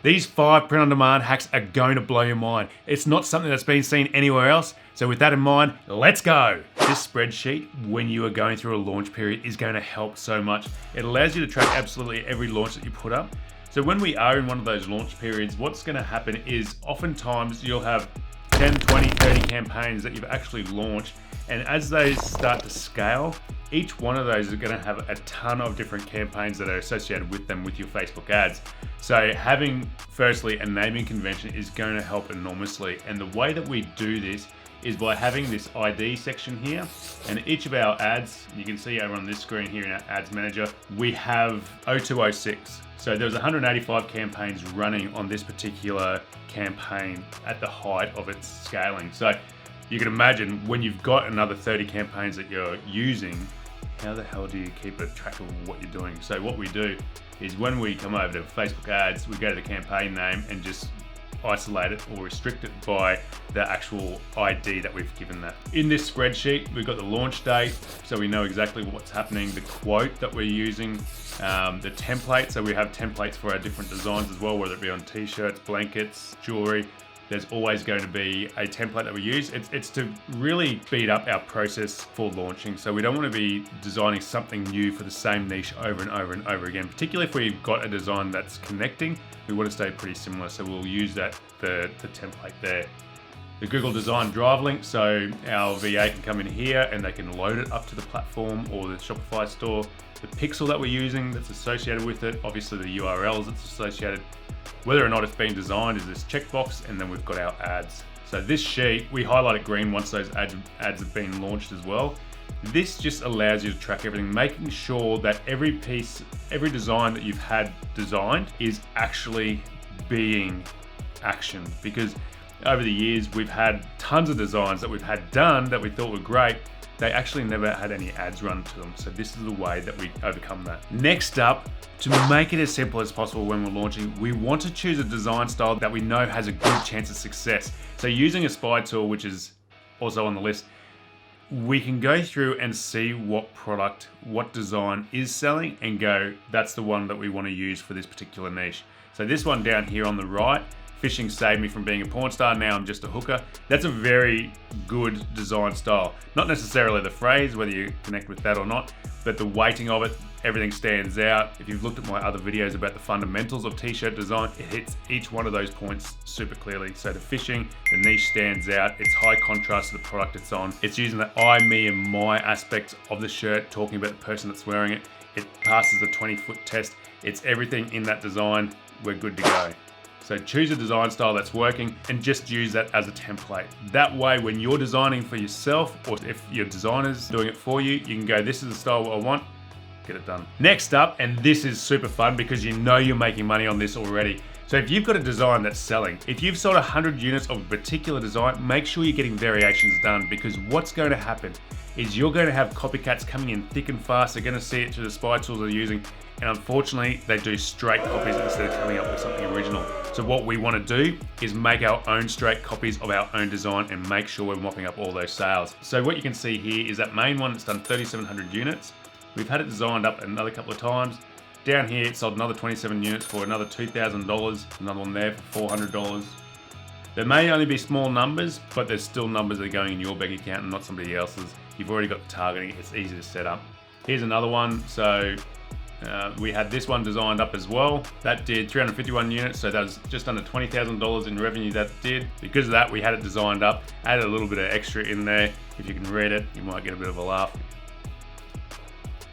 These 5 print on demand hacks are going to blow your mind. It's not something that's been seen anywhere else. So with that in mind, let's go. This spreadsheet, when you are going through a launch period, is going to help so much. It allows you to track absolutely every launch that you put up. So when we are in one of those launch periods, what's going to happen is oftentimes you'll have 10, 20, 30 campaigns that you've actually launched. And as those start to scale, each one of those is going to have a ton of different campaigns that are associated with them with your Facebook ads. So having, firstly, a naming convention is going to help enormously. And the way that we do this is by having this ID section here, and each of our ads, you can see over on this screen here in our ads manager, we have 0206. So there's 185 campaigns running on this particular campaign at the height of its scaling. So you can imagine when you've got another 30 campaigns that you're using, how the hell do you keep a track of what you're doing? So what we do is when we come over to Facebook ads, we go to the campaign name and just isolate it or restrict it by the actual ID that we've given that. In this spreadsheet, we've got the launch date, so we know exactly what's happening, the quote that we're using, the template, so we have templates for our different designs as well, whether it be on t-shirts, blankets, jewelry. There's always going to be a template that we use. It's to really speed up our process for launching. So we don't want to be designing something new for the same niche over and over and over again, particularly if we've got a design that's connecting. We want to stay pretty similar, so we'll use the template there. The Google Design Drive link, so our VA can come in here and they can load it up to the platform or the Shopify store. The pixel that we're using that's associated with it, obviously the URLs that's associated. Whether or not it's been designed is this checkbox, and then we've got our ads. So this sheet, we highlight it green once those ads have been launched as well. This just allows you to track everything, making sure that every piece, every design that you've had designed is actually being actioned. Because over the years, we've had tons of designs that we've had done that we thought were great. They actually never had any ads run to them. So this is the way that we overcome that. Next up, to make it as simple as possible when we're launching, we want to choose a design style that we know has a good chance of success. So using a spy tool, which is also on the list, we can go through and see what product, what design is selling and go, that's the one that we want to use for this particular niche. So this one down here on the right, fishing saved me from being a porn star, now I'm just a hooker. That's a very good design style. Not necessarily the phrase, whether you connect with that or not, but the weighting of it, everything stands out. If you've looked at my other videos about the fundamentals of t-shirt design, it hits each one of those points super clearly. So the fishing, the niche stands out. It's high contrast to the product it's on. It's using the I, me, and my aspects of the shirt, talking about the person that's wearing it. It passes the 20-foot test. It's everything in that design. We're good to go. So choose a design style that's working and just use that as a template. That way, when you're designing for yourself, or if your designer's doing it for you, you can go, this is the style I want, get it done. Next up, and this is super fun because you know you're making money on this already. So if you've got a design that's selling, if you've sold 100 units of a particular design, make sure you're getting variations done, because what's going to happen is you're going to have copycats coming in thick and fast. They're going to see it through the spy tools they're using, and unfortunately they do straight copies instead of coming up with something original. So what we want to do is make our own straight copies of our own design and make sure we're mopping up all those sales. So what you can see here is that main one that's done 3,700 units. We've had it designed up another couple of times. Down here it sold another 27 units for another $2,000, another one there for $400. There may only be small numbers, but there's still numbers that are going in your bank account and not somebody else's. You've already got the targeting, it's easy to set up. Here's another one. So we had this one designed up as well. That did 351 units, so that was just under $20,000 in revenue that did. Because of that, we had it designed up, added a little bit of extra in there. If you can read it, you might get a bit of a laugh.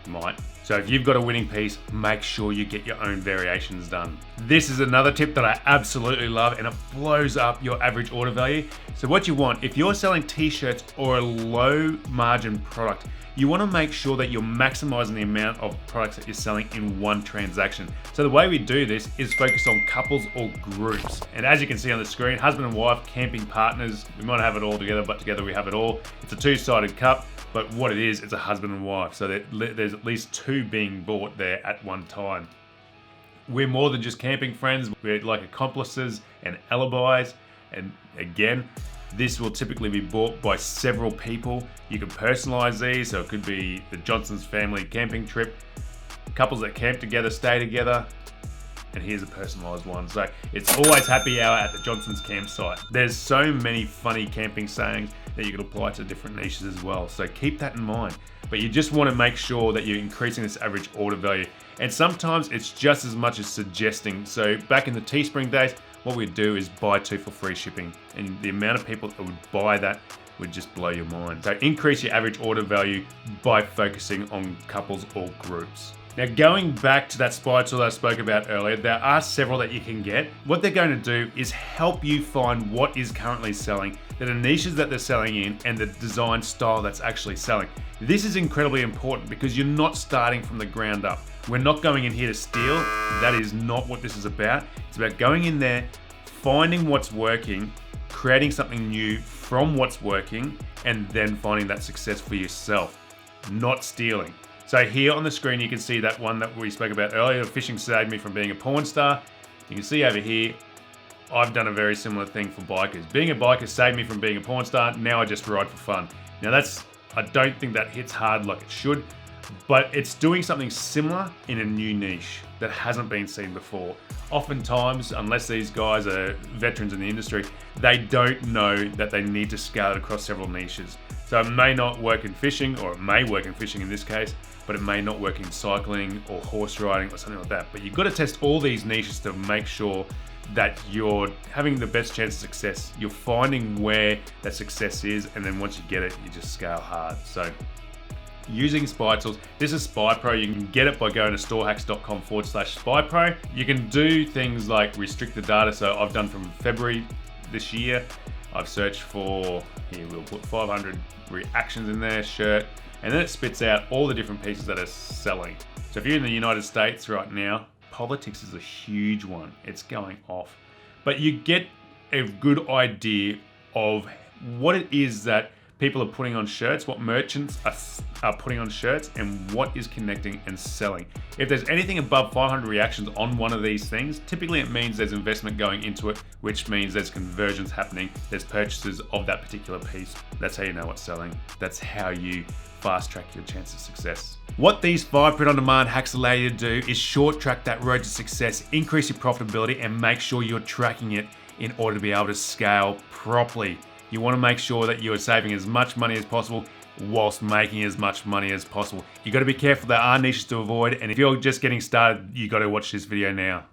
You might. So if you've got a winning piece, make sure you get your own variations done. This is another tip that I absolutely love, and it blows up your average order value. So what you want, if you're selling t-shirts or a low margin product, you want to make sure that you're maximizing the amount of products that you're selling in one transaction. So the way we do this is focus on couples or groups. And as you can see on the screen, husband and wife, camping partners, we might have it all together, but together we have it all. It's a two-sided cup, but what it is, it's a husband and wife. So there's at least two being bought there at one time. We're more than just camping friends. We're like accomplices and alibis. And again, this will typically be bought by several people. You can personalize these, so it could be the Johnson's family camping trip, couples that camp together, stay together. and here's a personalized one. So it's always happy hour at the Johnson's campsite. There's so many funny camping sayings that you can apply to different niches as well. So keep that in mind. But you just want to make sure that you're increasing this average order value. And sometimes it's just as much as suggesting. So back in the Teespring days, what we'd do is buy 2 for free shipping. And the amount of people that would buy that would just blow your mind. So increase your average order value by focusing on couples or groups. Now, going back to that spy tool that I spoke about earlier, there are several that you can get. What they're going to do is help you find what is currently selling, the niches that they're selling in, and the design style that's actually selling. This is incredibly important because you're not starting from the ground up. We're not going in here to steal. That is not what this is about. It's about going in there, finding what's working, creating something new from what's working, and then finding that success for yourself, not stealing. So here on the screen, you can see that one that we spoke about earlier, fishing saved me from being a porn star. You can see over here, I've done a very similar thing for bikers. Being a biker saved me from being a porn star. Now I just ride for fun. Now I don't think that hits hard like it should, but it's doing something similar in a new niche that hasn't been seen before. Oftentimes, unless these guys are veterans in the industry, they don't know that they need to scale it across several niches. So it may not work in fishing, or it may work in fishing in this case, but it may not work in cycling or horse riding or something like that. But you've got to test all these niches to make sure that you're having the best chance of success. You're finding where that success is, and then once you get it, you just scale hard. So using spy tools. This is Spy Pro. You can get it by going to storehacks.com/Spy Pro. You can do things like restrict the data. So I've done from February this year. I've searched for, here we'll put 500 reactions in there, shirt, and then it spits out all the different pieces that are selling. So if you're in the United States right now, politics is a huge one. It's going off. But you get a good idea of what it is that people are putting on shirts, what merchants are putting on shirts, and what is connecting and selling. If there's anything above 500 reactions on one of these things, typically it means there's investment going into it, which means there's conversions happening, there's purchases of that particular piece. That's how you know what's selling. That's how you fast track your chance of success. What these 5 print-on-demand hacks allow you to do is short track that road to success, increase your profitability, and make sure you're tracking it in order to be able to scale properly. You want to make sure that you're saving as much money as possible whilst making as much money as possible. You got to be careful. There are niches to avoid, and if you're just getting started, you got to watch this video now.